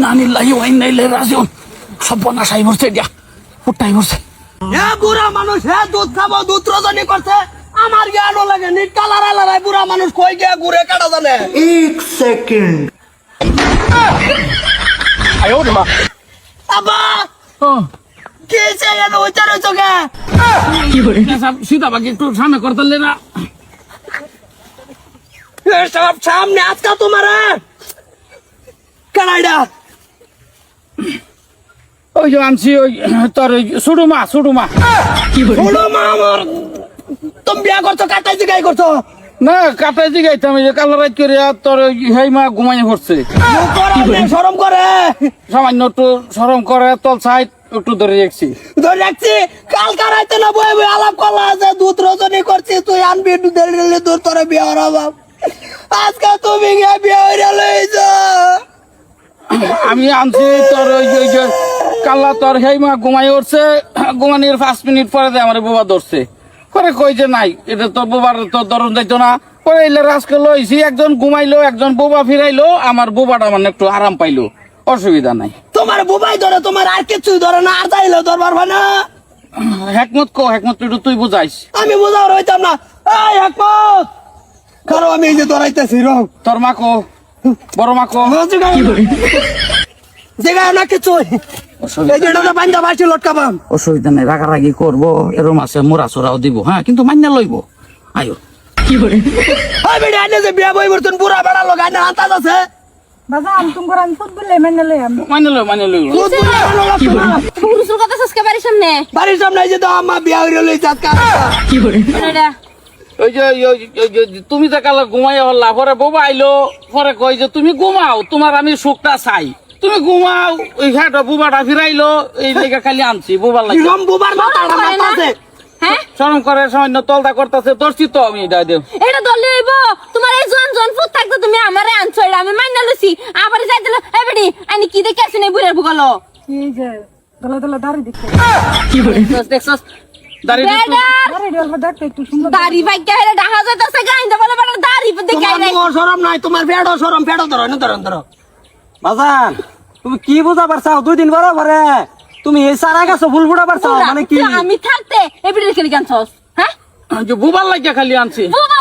ইন্না লিল্লাহি ওয়া ইন্না ইলাইহি রাজিউন। সর্বনাশাই মরছে দিয়া পুটাই মরছে। এ বুড়া মানুষ হে দুধ খাবো দুধ রজনী করছে আমার জ্ঞানও লাগে নিট কালার আলারাই বুড়া মানুষ কই গিয়া ঘুরে কাটা জানে। 1 সেকেন্ড। আব্বা ও কি চাই এনে উচ্চার হইছো কে? কি করে সীতা বাকি একটু সামনে করতেলে না। সব সামনে আজকা তোমার কানাডা ওই যে আনছি ওই তোর ওই সুডুমা কি করে বড় মা আমার তুমি বিয়া করছো কাটাই জিগাই করছো না কাটাই দিগাইতাম এই যে কালো রাত করে তোর ওই হেই মা ঘুমাই পড়ছে। শরম করে সামান্য একটু সরম করে তল সাইড একটু ধরে রেখছি। ধরে রাখছি কাল কারাইতে না বই বই আলাপ করলা আছে দুধ রজনী করছি তুই আনবি দুধের রেলে দূর তোর বিয়া হরাবা আজকে তুমি গিয়ে বিয়া হইরা লইছ। আমি আনছি তোর ওই যে কাল্লা তোর হেই মা ঘুমাই উঠছে ঘুমানির 5 মিনিট পরে দেয় আমার বাবা ধরছে পরে কই যে নাই এটা তো বোবার তো ধরন যাইতো না পরে এলে রাজকে লইছি একজন ঘুমাইলো একজন বোবা ফিরাইলো আমার বোবাটা মানে একটু আরাম পাইলো অসুবিধা নাই। তোমার বুবাই ধরে তোমার আর কিছুই ধরে না আর যাইলো ধরবার ভাই না। হেকমত একটু তুই বুঝাইস। আমি বুঝাও রইতাম না এই একমত কারো আমি এই যে ধরাইতেছি রং তোর মাকো বড় মাকো জায়গায় না কিছু এই যে এটা বান্ধা বাসি লটকাবাম অসুবিধা নেই রাগারাগি করবো এরম আছে মোরা সোরাও দিব হ্যাঁ কিন্তু মান্য লইব আয়ো কি করে ওই বেড়ে আনে যে বিয়া বই বর্তন পুরা বেড়া লগাই না আন্তাজ আছে বাজান তোমার আমি সব বলে মেনে লই আমি মান্য লইব পুরুষের কথা সস্কে বাড়ির সামনে বাড়ির সামনে এই যে তো আমার বিয়া হইরে লইছে আজকে কি করে ওই যে তুমি তো কাল ঘুমাই হল্লা পরে বাবা আইলো পরে কই যে তুমি ঘুমাও তোমার আমি সুখটা চাই তুমি ঘুমাও ওই ঘাটা বুবাটা ফিরাইলো এই লেগে খালি আনছি বুবার লাগে রম বুবার মাথাটা মাথাছে হ্যাঁ শরম করে সামান্য তলদা করতেছে ধরছি তো আমি এটা দেব এটা দলে হইব তোমার এই জন ফুট থাকতে তুমি আমারে আনছো এটা আমি মাইনা লইছি আবার যাই দিল এই বেডি আনি কি দেখে আসিনি বুড়ার বুগালো এই যে দলা দলা দাড়ি দেখতে কি করে দেখছস দাড়ি দাড়ি ডলবা দেখতে একটু সুন্দর দাড়ি বাইকে হেলে ডাহা যাইতাছে গাইন্দা বলে বলে দাড়ি দেখাই তোমার নাই মোর শরম নাই তোমার পেড়ো শরম পেড়ো ধরো না ধরো বাজান তুমি কি বুঝা পারছাও 2 দিন বড় ঘরে তুমি এই সারা গেছো ফুল ফুটা পারছাও মানে কি আমি থাকতে এই বেডি খেলি গানছস হ্যাঁ যে বুবার লাগে খালি আনছি বুবা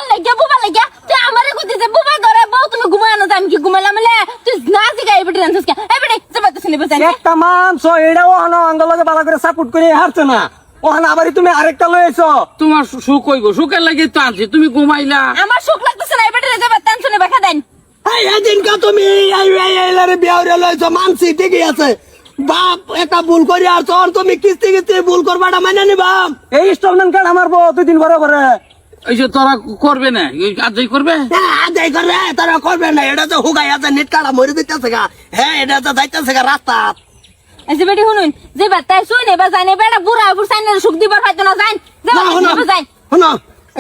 লাগে তুই আমারে কইতে বুবা করে বউ তুমি ঘুমানো আমি কি ঘুমাইলাম লে তুই না জিগা এই বেডি গানছস কে এই বেডি জবাতে শুনি বসে একটা মানছ এটাও হনো আঙ্গলকে বালা করে সাপোর্ট করে হারছে না ওখানে আবার তুমি আরেকটা লইছো তোমার সুখ হইব সুখের লাগে তো আনছি তুমি ঘুমাইলা আমার সুখ লাগতেছে না এই বেডি জবাতে টেনশনে বেখা দেন এই এদিন কা তুমি এই বিয়া হইরে লইছো মানসি ঠিকই আছে বাপ একটা ভুল করি আর তখন তুমি কিস্তি ভুল করবাটা মানে নিবাম এই ইনস্টলমেন্ট কার্ড আমার বউ 2 দিন বড় ঘরে এই যে তোরা করবে না এই কাজই করবে আদায় করে তারা করবে না এটা তো হুগাই আছে নেট কাটা মরে দিতেছে গা হ্যাঁ এটা তো যাইতেছে গা রাস্তা এই যে বেডি শুনুন যে বাতাই শুনে বা জানে বেড়া বুড়া বুড় সাইনে সুখ দিবার পাইতো না যান যাই শোনো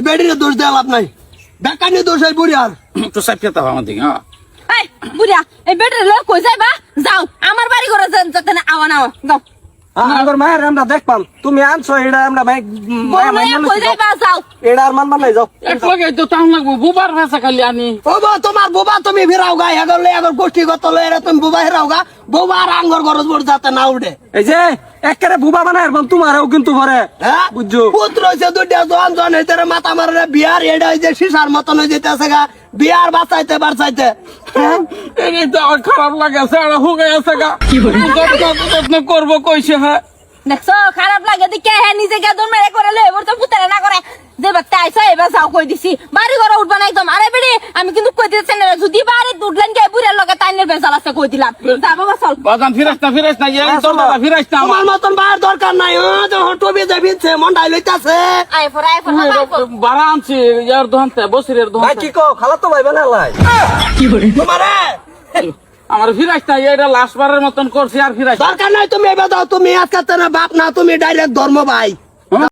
বেডিরে দোষ দেওয়া লাভ নাই বেকানি দোষ এই বুড়ি আর একটু সাইড দাও আমার দিকে হ্যাঁ এই বুড়া এই বেডি লোক কই যাইবা যাও আমার বাড়ি ঘরে যাতে না আওয়া না যাও আমার মায়ের আমরা দেখপাম তুমি আনছো এটা আমরা কই যাইবা যাও এটা আর মানবার নাই যাও এক লগে তো টাউন লাগবো বুবার ভাষা খালি আনি ও বা তোমার বুবা তুমি ফিরাও গা এগলে এগর গোষ্ঠীগত লয়ে তুমি বুবা হেরাও গা বুবা আর আঙ্গর গরজ বড় যাতে না উঠে এই যে একেবারে বুবা বানায় তোমারও কিন্তু ঘরে হ্যাঁ বুঝছো পুত্র হইছে দুইটা জন হইতে মাথা মারে বিয়ার এটা হইছে শিশার মতন হয়ে যেতেছে গা বিয়ার বাঁচাইতে বাঁচাইতে এই তো আমার খারাপ লাগে সারা হুগে আছে গা কি বলি যত্ন করবো কইছে হ্যাঁ দেখছো খারাপ লাগে দেখে হ্যাঁ নিজে গাদন মেরে করে লই এবার তো পুতারে না করে যে বাচ্চা আইসা এবার যাও কই দিছি বাড়ি ঘরে উঠবা না একদম আরে বেড়ি আমি কিন্তু কই দিতেছি না যদি বাড়ি উঠলেন গে বুড়ার লগে তাইনের বেজাল আছে কই দিলাম যা বাবা চল বাজান ফিরাস না এই তোর দাদা ফিরাস না তোমার মতন বার দরকার নাই টবি যাবিছে মন্ডাই লইতাছে আই ফর বাড়া আনছি ইয়ার দোহানতে বসিরের ভাই দোহানতে কি কও খালা তো ভাই বানালাই কি বলি তোমারে আমার ফিরাস না এটা লাস্ট বারের মতন করছি আর ফিরাস দরকার নাই তুমি এবার দাও তুমি আজকে বাপ না তুমি ডাইরেক্ট ধর্ম ভাই